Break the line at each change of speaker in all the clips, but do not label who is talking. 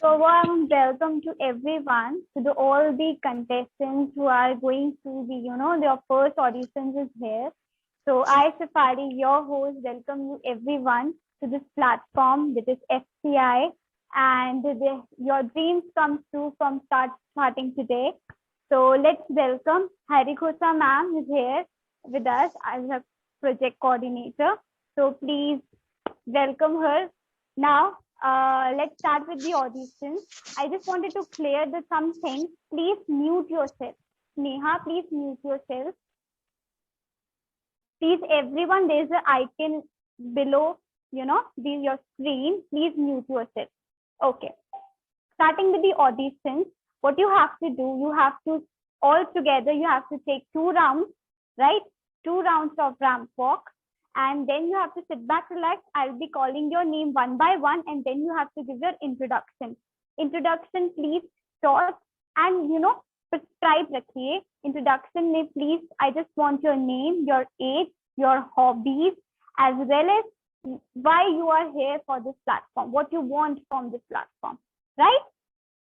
So warm welcome to everyone, to all the contestants who are going through their first auditions is here. So I, Safari, your host, welcome you everyone to this platform, which is FCI, and your dreams come true from starting today. So let's welcome Harikhosa ma'am is here with us as a project coordinator. So please welcome her. Now, let's start with the audition. I just wanted to clear some things. Please mute yourself. Neha, please mute yourself. Please, everyone, there's an icon below, your screen. Please mute yourself. Okay. Starting with the auditions, what you have to do, you have to, all together, you have to take 2 rounds, right? 2 rounds of ramp walk. And then you have to sit back, relax. I'll be calling your name one by one, and then you have to give your introduction. Introduction, please, short and, prescribe rakhiye. Introduction may please, I just want your name, your age, your hobbies, as well as why you are here for this platform, what you want from this platform, right?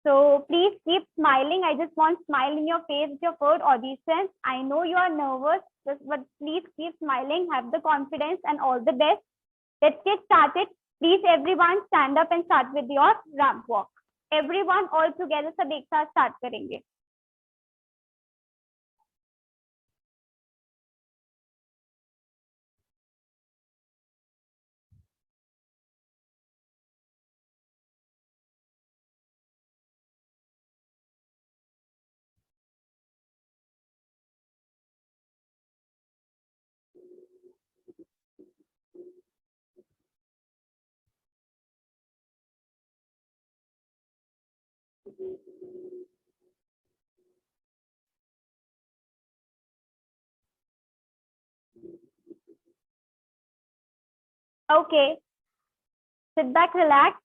So please keep smiling. I just want smile in your face with your first audition. I know you are nervous, but please keep smiling, have the confidence, and all the best. Let's get started. Please, everyone, stand up and start with your ramp walk. Everyone, all together, सब एक साथ start करेंगे. Okay. Sit back, relax.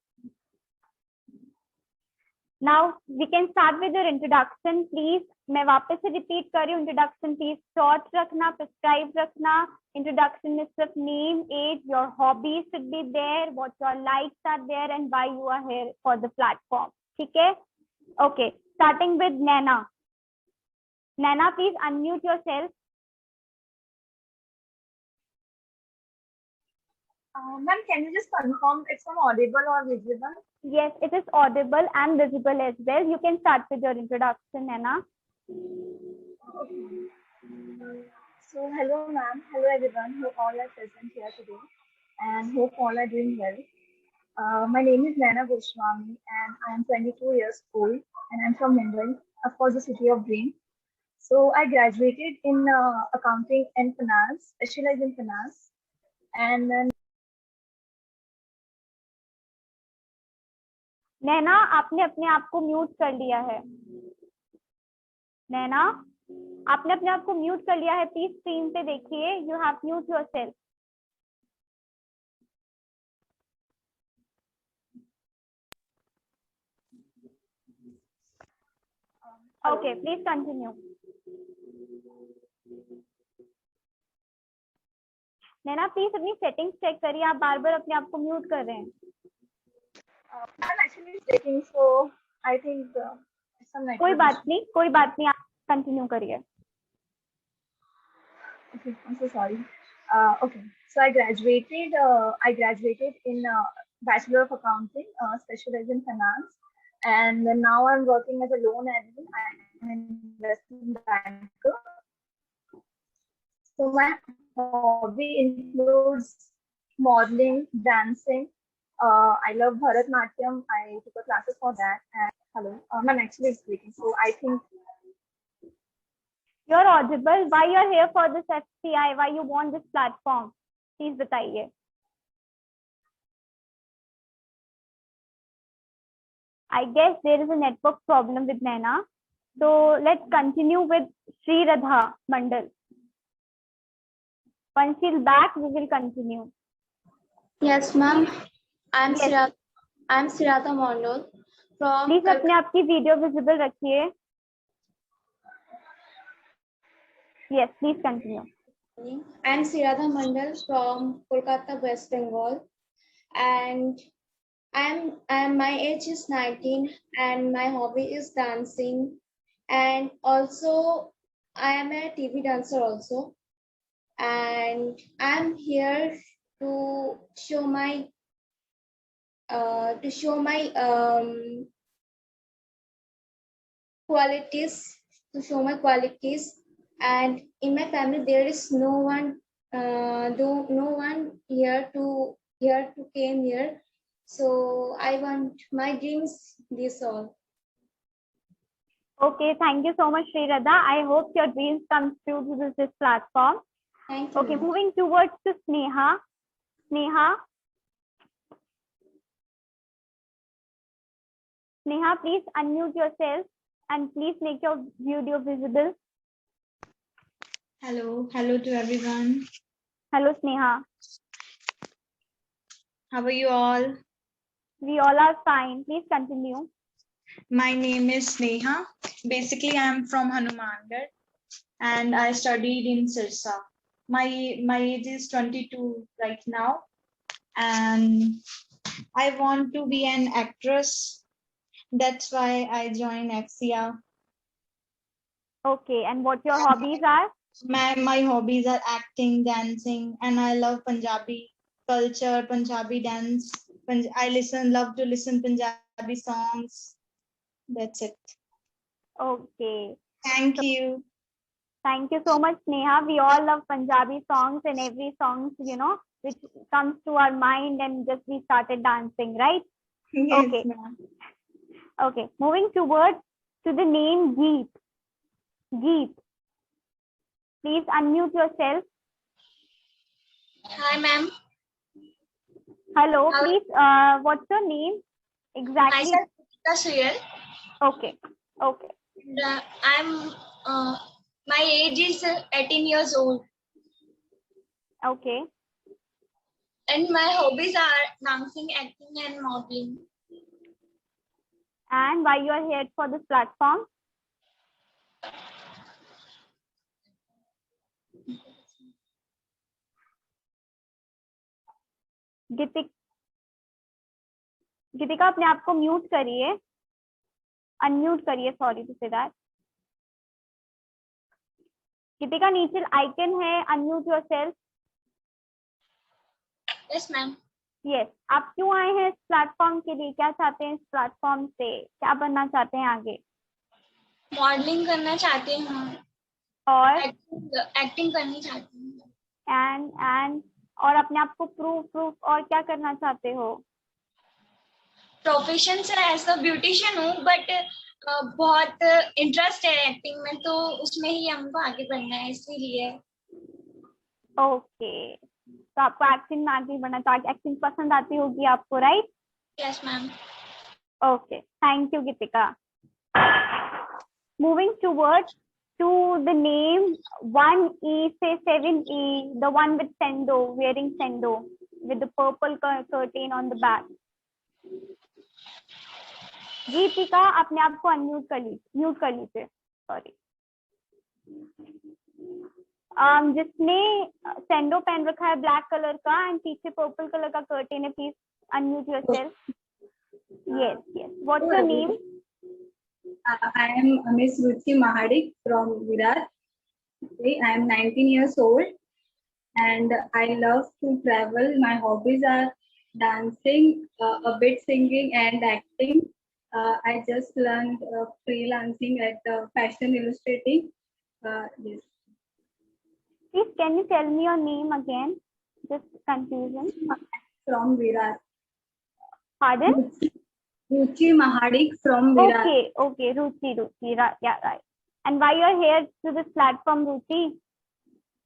Now we can start with your introduction, please. मैं वापस से repeat कर रही हूँ. Introduction, please. Short रखना, prescribe रखना. Introduction में सिर्फ name, age, your hobbies should be there, what your likes are there, and why you are here for the platform. ठीक है? Okay. Starting with Naina. Naina, please unmute yourself.
Ma'am, can you just confirm it's from audible or visible?
Yes, it is audible and visible as well. You can start with your introduction, Naina.
Okay. So, hello, ma'am. Hello, everyone who all are present here today, and hope all are doing well. My name is Naina Goswami, and I am 22 years old, and I'm from Mumbai, of course, the city of dream. So, I graduated in accounting and finance, specialized in finance, and then
नैना, आपने अपने आप को mute कर लिया है. नैना, आपने अपने आप को म्यूट कर लिया है. प्लीज स्क्रीन पे देखिए. You have mute yourself. Okay, please continue. Naina, please अपनी सेटिंग्स चेक करिए. आप बार बार अपने आप को म्यूट कर रहे हैं.
I'm actually checking, so I think some network
कोई बात नहीं, आप कंटिन्यू करिए.
Okay, I'm so sorry. Okay, so I graduated. I graduated in Bachelor of Accounting, specialized in finance, and then now I'm working as a loan admin. I'm an investment banker. So my hobby includes modeling, dancing. I love Bharatnatyam. I took a classes for that. And hello, I'm actually speaking. So I think
you're audible. Why you're here for this FCI? Why you want this platform? Please बताइए. I guess there is a network problem with Naina. So let's continue with Sri Radha Mandal. Once she's back, we will continue.
Yes, ma'am. I'm Sirata Mondal from.
Please अपने आप की video visible रखिए. Yes, please continue.
I'm Sirata Mandal from Kolkata, West Bengal, and My age is 19 and my hobby is dancing, and also I am a TV dancer also, and I'm here to show my qualities, and in my family there is no one here to came here, so I want my dreams this all.
Okay, thank you so much, Sri Radha. I hope your dreams come true through this platform.
Thank you.
Okay,
ma'am.
moving towards to Sneha. Sneha, please unmute yourself and please make your video visible.
Hello to everyone.
Hello, Sneha.
How are you all?
We all are fine. Please continue.
My name is Sneha. Basically, I am from Hanumangarh and I studied in Sirsa. My age is 22 right now, and I want to be an actress. That's why I joined Axia.
Okay, and what your hobbies are?
My hobbies are acting, dancing, and I love Punjabi culture, Punjabi dance. I love to listen Punjabi songs. That's it.
Okay.
Thank you.
Thank you so much, Sneha. We all love Punjabi songs, and every song, which comes to our mind, and just we started dancing, right?
Yes,
Okay.
ma'am.
Okay. Moving towards to the name Geet. Geet. Please unmute yourself.
Hi, ma'am.
Hello.
Hello.
Please, what's your name exactly?
Myself, Deepika Suyal.
Okay. Okay.
And, my age is 18 years old,
Okay.
and my hobbies are dancing, acting, and modeling.
And why you are here for this platform? गीतिका अपने आप को mute करिए, unmute करिए, sorry to say that. गीतिका नीचे icon है, unmute yourself.
Yes ma'am.
Yes. आप क्यों आए हैं इस प्लेटफॉर्म के लिए? क्या चाहते हैं इस प्लेटफॉर्म से? क्या बनना चाहते हैं आगे?
मॉडलिंग करना चाहते हैं
और
एक्टिंग करनी चाहती हूँ.
एंड और अपने आप को प्रूफ और क्या करना चाहते हो?
प्रोफेशन से ऐसा ब्यूटिशियन हूँ, बट बहुत इंटरेस्ट है एक्टिंग में, तो उसमें ही हमको आगे बढ़ना है, इसीलिए.
ओके. तो आपको एक्टिंग में आगे बढ़ना, तो एक्टिंग पसंद आती होगी आपको, right?
Yes ma'am.
Okay, thank you, Gitika. Moving towards to the name 1E, say 7E, the one with sendo, wearing sendo, with the purple curtain on the back. गीतिका अपने आप को म्यूट कर लीजिए, सॉरी. जिसने सेंडो पहन रखा है ब्लैक कलर का एंड पीछे पर्पल कलर का कर्टेन है, please unmute yourself. Yes. What's your name?
I am Miss Ruchi Mahadik from Virar. I am 19 years old and I love to travel. My hobbies are dancing, a bit singing and acting. I just learned freelancing at Fashion Illustrating. Yes.
Please, can you tell me your name again? Just confusion.
From Virar.
Pardon?
Ruchi Mahadik from Virar.
Okay, Ruchi, yeah, right. And why you're here to this platform, Ruchi?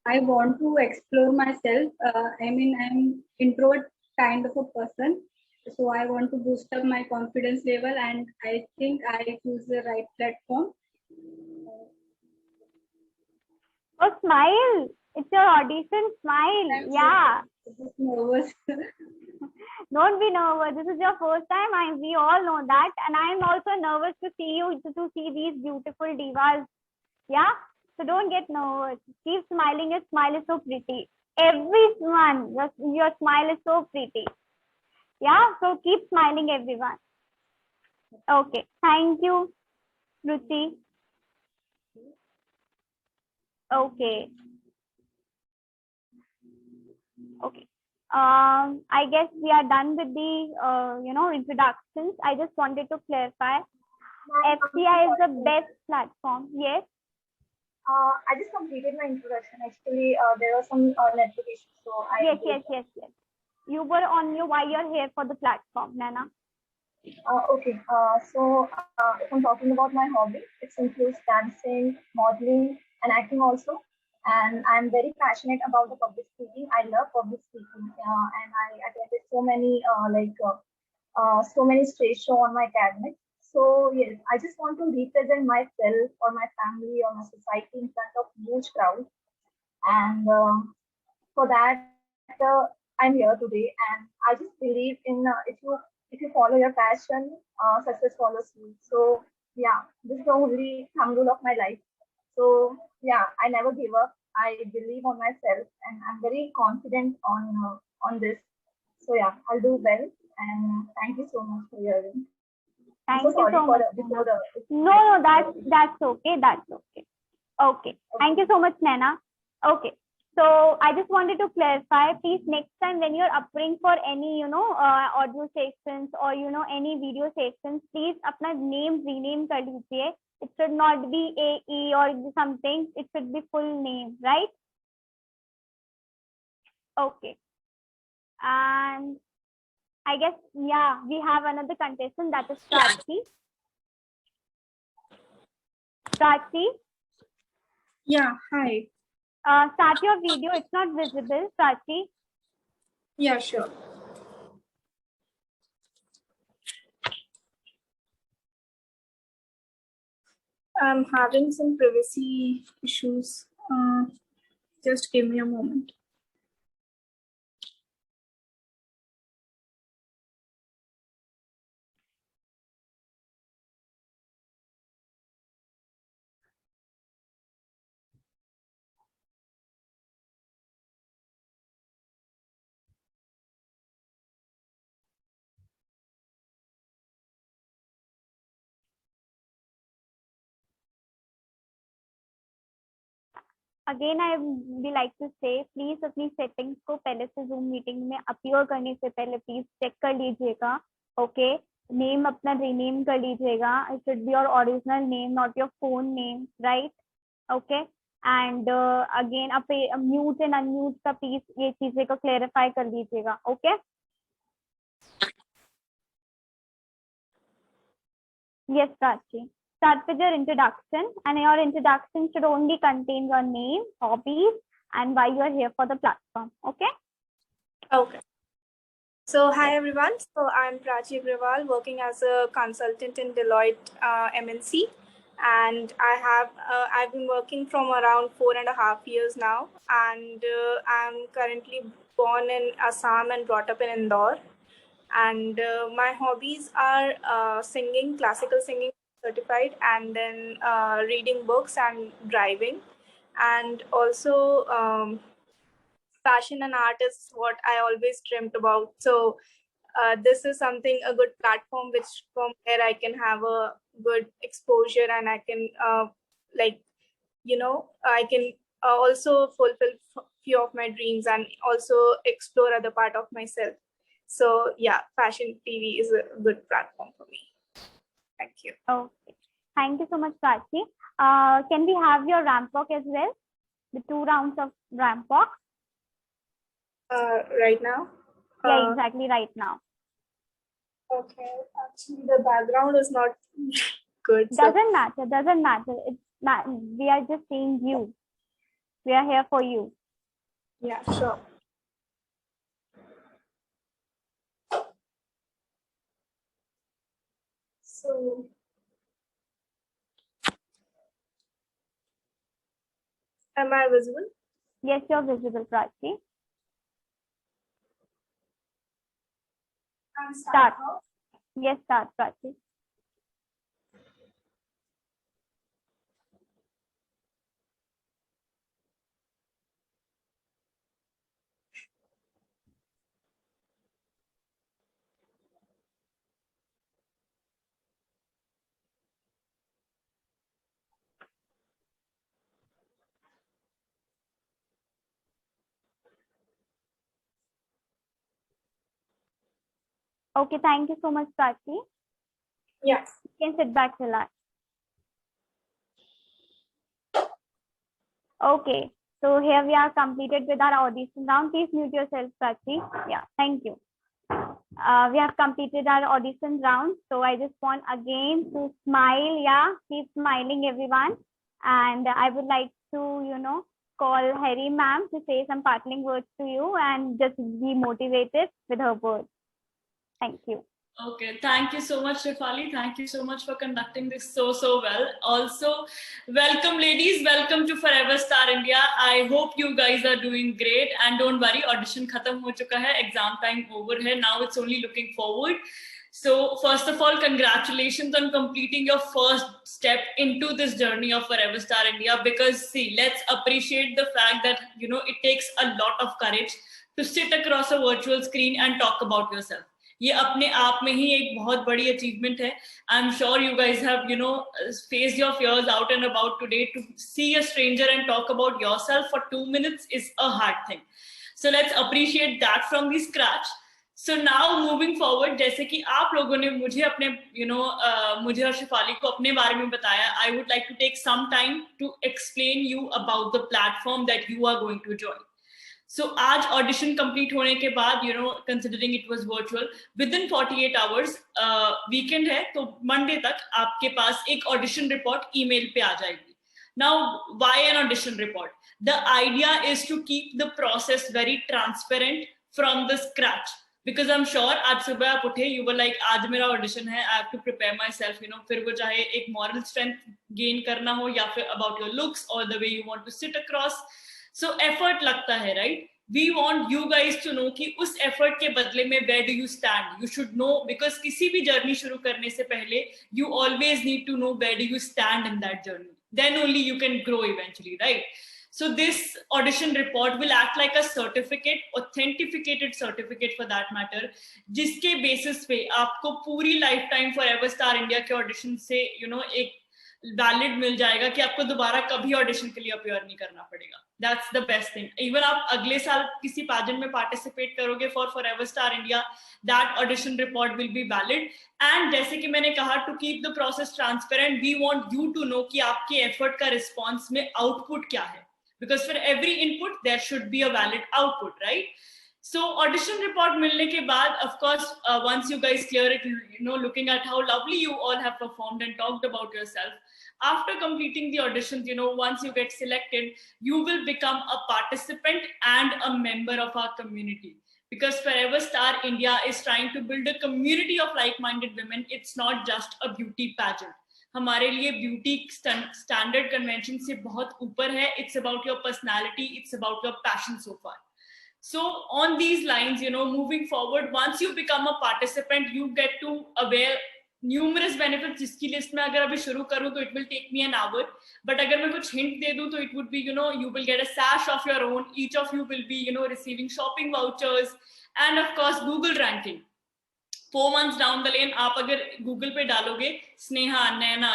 I want to explore myself. I'm introvert kind of a person, so I want to boost up my confidence level, and I think I choose the right platform.
Oh, smile! It's your audition. Smile. Yeah.
Just nervous.
Don't be nervous. This is your first time. We all know that, and I'm also nervous to see you, to see these beautiful divas. Yeah. So don't get nervous. Keep smiling. Your smile is so pretty. Everyone, your smile is so pretty. Yeah, so keep smiling, everyone. Okay, thank you, Ruchi. Okay, okay. I guess we are done with the introductions. I just wanted to clarify. FCI is the best platform. Yes.
I just completed my introduction. Actually, there were some notifications, so I
Yes,
did
yes,
that.
yes, yes. You were on your why you're here for the platform, Nana.
Okay, so if I'm talking about my hobby, it includes dancing, modeling, and acting also. And I'm very passionate about the public speaking. I love public speaking, and I attended so many stage show on my academic. So yes, I just want to represent myself or my family or my society in front of huge crowd. And for that, I'm here today, and I just believe in if you follow your passion, success follows you. So yeah, this is the only thumb rule of my life. So yeah, I never give up. I believe on myself, and I'm very confident on this. So yeah, I'll do well. And thank you so much for hearing. I'm so
Thank you
sorry
so
for
much,
before
Nana.
the.
No, that's okay. That's okay. Okay. Thank you so much, Nana. Okay. So I just wanted to clarify, please next time when you're uploading for any, audio sections or, any video sections, please अपना name rename कर लीजिए. It should not be AE or something. It should be full name, right? Okay. And I guess, yeah, we have another contestant, that is Prachi. Prachi,
Yeah, hi.
start your video. It's not visible, Prachi.
Yeah, sure. I'm having some privacy issues. Just give me a moment.
Again I भी like to से please अपनी settings को पहले से zoom meeting में appear करने से पहले प्लीज चेक कर लीजिएगा. ओके, नेम अपना रीनेम कर लीजिएगा. It should be your original name, not your phone name, right? Okay. And again आप म्यूट एंड अनम्यूट का प्लीज ये चीजें को क्लेरिफाई कर लीजिएगा. Okay, yes, Prachi. Start with your introduction, and your introduction should only contain your name, hobbies, and why you are here for the platform. Okay?
Okay. So, hi everyone. So, I'm Prachi Agrawal, working as a consultant in Deloitte MNC, and I've been working from around 4.5 years now, and I'm currently born in Assam and brought up in Indore. And my hobbies are singing, classical singing certified, and then reading books and driving, and also fashion and art is what I always dreamt about. So this is something, a good platform which from where I can have a good exposure, and I can I can also fulfill few of my dreams and also explore other part of myself. So yeah, Fashion TV is a good platform for me. Thank you.
Okay. Thank you so much, Prachi. Can we have your ramp walk as well? The 2 rounds of ramp walk?
Right now?
Yeah, exactly right now.
Okay. Actually, the background is not good.
Doesn't matter. Doesn't matter. We are just seeing you. We are here for you.
Yeah, sure. So, am I visible?
Yes, you're visible, Prachi. Start. Yes, start, Prachi. Okay, thank you so much, Prachi.
Yes.
You can sit back, relax. Okay, so here we are completed with our audition round. Please mute yourself, Prachi. Yeah, thank you. We have completed our audition round. So I just want again to smile. Yeah, keep smiling, everyone. And I would like to, call Harry ma'am to say some parting words to you and just be motivated with her words. Thank you.
Okay, thank you so much, Shefali. Thank you so much for conducting this so well. Also, welcome ladies, welcome to Forever Star India. I hope you guys are doing great, and don't worry, audition khatam ho chuka hai, exam time over hai. Now it's only looking forward. So first of all, congratulations on completing your first step into this journey of Forever Star India, because see, let's appreciate the fact that, it takes a lot of courage to sit across a virtual screen and talk about yourself. ये अपने आप में ही एक बहुत बड़ी achievement है. I am sure you guys have faced your fears out and about today. To see a stranger and talk about yourself for 2 minutes is a hard thing. So let's appreciate that from the scratch. So now moving forward, जैसे कि आप लोगों ने मुझे अपने मुझे और शिफाली को अपने बारे में बताया, I would like to take some time to explain you about the platform that you are going to join. So आज ऑडिशन कंप्लीट होने के बाद, considering it was virtual, within 48 hours, weekend है तो मंडे तक आपके पास एक ऑडिशन रिपोर्ट ईमेल पे आ जाएगी. Now, why an audition report? The idea is to keep the process very transparent from the scratch. Because I'm sure आज सुबह आप उठे, you were like, आज मेरा ऑडिशन है, I have to prepare myself, फिर वो चाहे एक moral strength gain करना हो या फिर about your looks or the way you want to sit across. So effort लगता है, right? We want you guys to know कि उस effort के बदले में where do you stand? You should know, because किसी भी journey शुरू करने से पहले you always need to know where do you stand in that journey. Then only you can grow eventually, right? So this audition report will act like a certificate, authenticated certificate for that matter, जिसके basis पे आपको पूरी lifetime Forever Star India के audition से, एक valid मिल जाएगा कि आपको दोबारा कभी ऑडिशन के लिए अपीयर नहीं करना पड़ेगा. That's the best thing. Even आप अगले साल किसी पैजेंट में पार्टिसिपेट करोगे for forever star India, that audition report will be valid. And जैसे कि मैंने कहा, to keep the process transparent, we want you to know कि आपके एफर्ट का रिस्पॉन्स में आउटपुट क्या है, because for every input there should be a valid output, right? So audition report milne ke baad, of course, once you guys clear it, looking at how lovely you all have performed and talked about yourself, after completing the auditions, once you get selected, you will become a participant and a member of our community. Because Forever Star India is trying to build a community of like-minded women. It's not just a beauty pageant. हमारे लिए beauty standard convention से बहुत ऊपर है. It's about your personality. It's about your passion so far. So on these lines, moving forward, once you become a participant, you get to aware numerous benefits. जिसकी list में अगर अभी शुरू करूँ तो it will take me an hour. But अगर मैं कुछ hint दे दूँ तो it would be, you will get a sash of your own. Each of you will be, receiving shopping vouchers and of course Google ranking. 4 months down the lane, आप अगर Google पे डालोगे स्नेहा, नैना,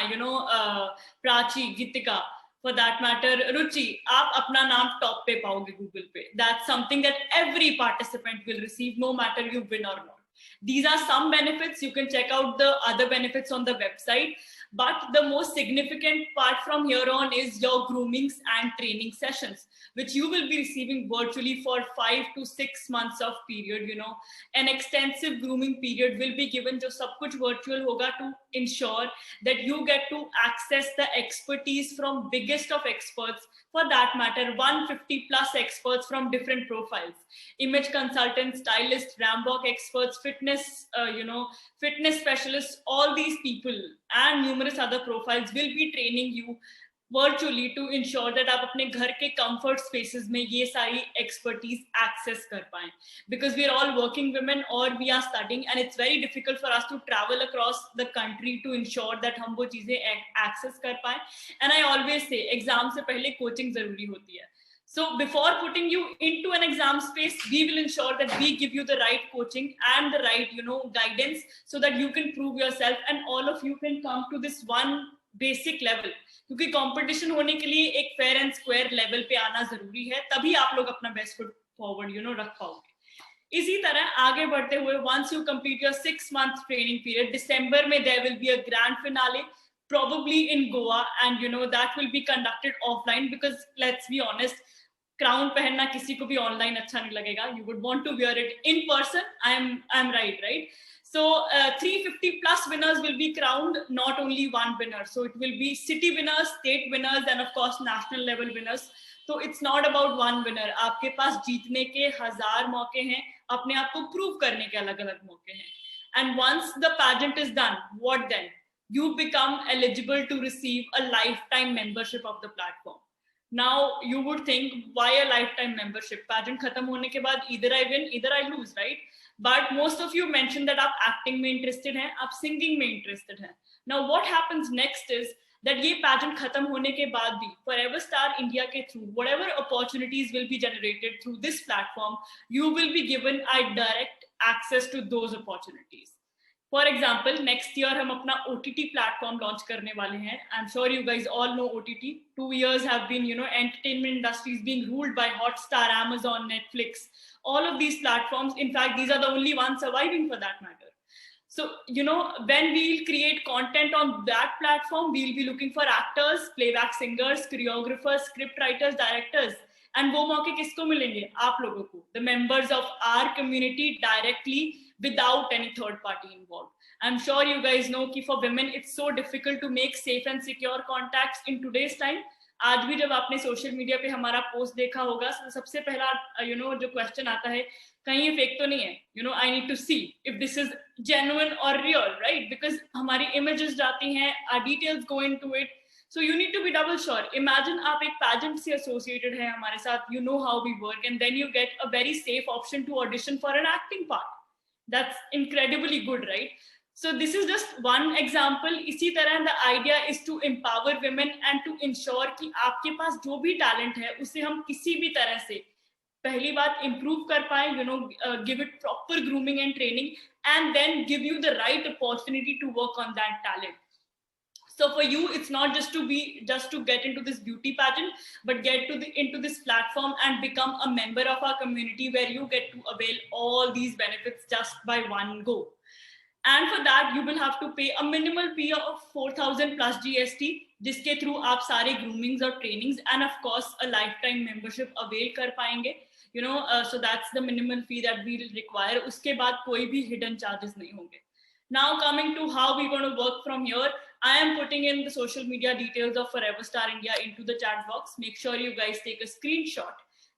प्राची, गीतिका, for that matter, Ruchi, आप अपना नाम top पे पाओगे Google पे. That's something that every participant will receive, no matter you win or not. These are some benefits. You can check out the other benefits on the website. But the most significant part from here on is your groomings and training sessions, which you will be receiving virtually for 5 to 6 months of period. An extensive grooming period will be given, जो सब कुछ virtual होगा, to ensure that you get to access the expertise from biggest of experts. For that matter, 150 plus experts from different profiles: image consultants, stylists, Rambock experts, fitness, fitness specialists. All these people and numerous other profiles will be training you virtually to ensure that आप अपने घर के comfort spaces में ये सारी expertise access कर पाएं. Because we are all working women or we are studying, and it's very difficult for us to travel across the country to ensure that हम वो चीजें access कर पाएं. And I always say, exam से पहले coaching जरूरी होती है. So before putting you into an exam space, we will ensure that we give you the right coaching and the right, guidance, so that you can prove yourself and all of you can come to this one basic level. क्योंकि competition होने के लिए एक fair and square level पे आना जरूरी है, तभी आप लोग अपना best foot forward, रख पाओगे. इसी तरह आगे बढ़ते हुए once you complete your 6-month training period, December में there will be a grand finale, probably in Goa, and you know that will be conducted offline because let's be honest, crown पहनना किसी को भी online अच्छा नहीं लगेगा. You would want to wear it in person. I'm right? So 350 plus winners will be crowned, not only one winner. So it will be city winners, state winners, and of course national level winners. So it's not about one winner. आपके पास जीतने के 1000 मौके हैं, अपने आप को prove करने के अलग-अलग मौके हैं. And once the pageant is done, what then? You become eligible to receive a lifetime membership of the platform. Now you would think, why a lifetime membership? Pageant खत्म होने के बाद either I win, either I lose, right? But most of you mentioned that आप acting में interested हैं, आप singing में interested हैं. Now what happens next is that ये pageant खत्म होने के बाद भी Forever Star India के through whatever opportunities will be generated through this platform, you will be given a direct access to those opportunities. For example, next year हम अपना OTT platform launch करने वाले हैं. I'm sure you guys all know OTT. 2 years have been, entertainment industries being ruled by Hotstar, Amazon, Netflix, all of these platforms. In fact, these are the only ones surviving for that matter. So, when we'll create content on that platform, we'll be looking for actors, playback singers, choreographers, script writers, directors. And वो मौके किसको मिलेंगे? आप लोगों को, the members of our community directly, without any third party involved. I'm sure you guys know कि for women it's so difficult to make safe and secure contacts in today's time. आज भी जब आपने सोशल मीडिया पे हमारा post देखा होगा, सबसे पहला जो क्वेश्चन आता है, कहीं ये फेक तो नहीं है, I need to see if this is genuine or real, right? Because हमारी images जाती हैं, our details go into it. So you need to be double sure. Imagine आप एक pageant से associated है हमारे साथ, you know how we work, and then you get a very safe option to audition for an acting part. That's incredibly good, right? So this is just one example. इसी तरह the idea is to empower women and to ensure कि आपके पास जो भी talent है उसे हम किसी भी तरह से पहली बात improve कर पाए, give it proper grooming and training, and then give you the right opportunity to work on that talent. So for you, it's not just to get into this beauty pageant, but get into this platform and become a member of our community where you get to avail all these benefits just by one go. And for that, you will have to pay a minimal fee of 4,000 plus GST, जिसके through आप सारे groomings और trainings and of course a lifetime membership avail कर पाएंगे. So that's the minimal fee that we will require. उसके बाद कोई भी hidden charges नहीं होंगे. Now coming to how we're going to work from here, I am putting in the social media details of Forever Star India into the chat box. Make sure you guys take a screenshot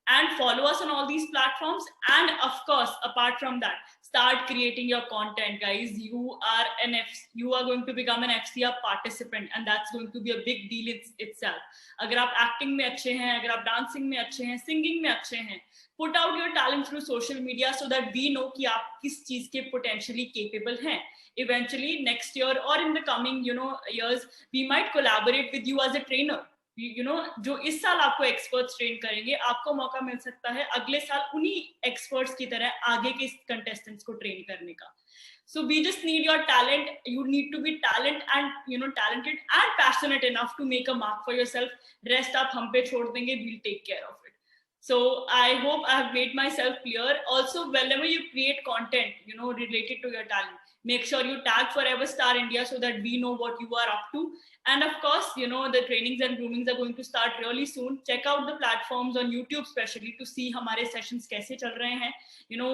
and follow us on all these platforms. And of course, apart from that, start creating your content, guys. You are going to become an FCR participant, and that's going to be a big deal itself. अगर आप acting में अच्छे हैं, अगर आप dancing में अच्छे हैं, singing में अच्छे हैं, put out your talent through social media so that we know कि आप किस चीज के potentially capable हैं. Eventually, next year or in the coming, years, we might collaborate with you as a trainer. जो इस साल आपको experts train करेंगे, आपको मौका मिल सकता है अगले साल उन्हीं experts की तरह आगे के contestants को train करने का. So we just need your talent. You need to be talented and passionate enough to make a mark for yourself. Rest आप हम पे छोड़ देंगे, we'll take care of it. So I hope I have made myself clear. Also, whenever you create content, related to your talent, make sure you tag Forever Star India so that we know what you are up to. And of course, the trainings and groomings are going to start really soon. Check out the platforms on YouTube, especially to see हमारे sessions कैसे चल रहे हैं,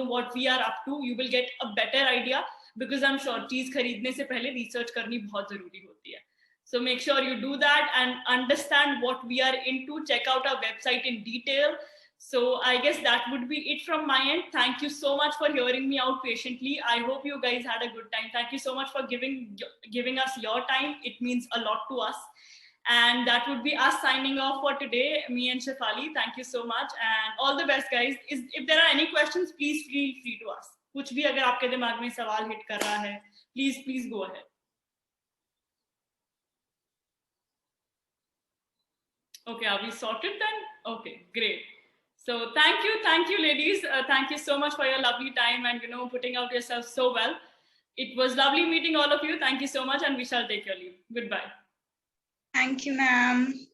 what we are up to. You will get a better idea because I'm sure चीज खरीदने से पहले research करनी बहुत जरूरी होती है. So make sure you do that and understand what we are into. Check out our website in detail. So I guess that would be it from my end. Thank you so much for hearing me out patiently. I hope you guys had a good time. Thank you so much for giving us your time. It means a lot to us. And that would be us signing off for today, me and Shefali. Thank you so much and all the best, guys. If there are any questions, please feel free to ask. कुछ भी अगर आपके दिमाग में सवाल hit कर रहा है, please go ahead. Okay, are we sorted then? Okay, great. So thank you, ladies. Thank you so much for your lovely time and putting out yourself so well. It was lovely meeting all of you. Thank you so much, and we shall take your leave. Goodbye.
Thank you, ma'am.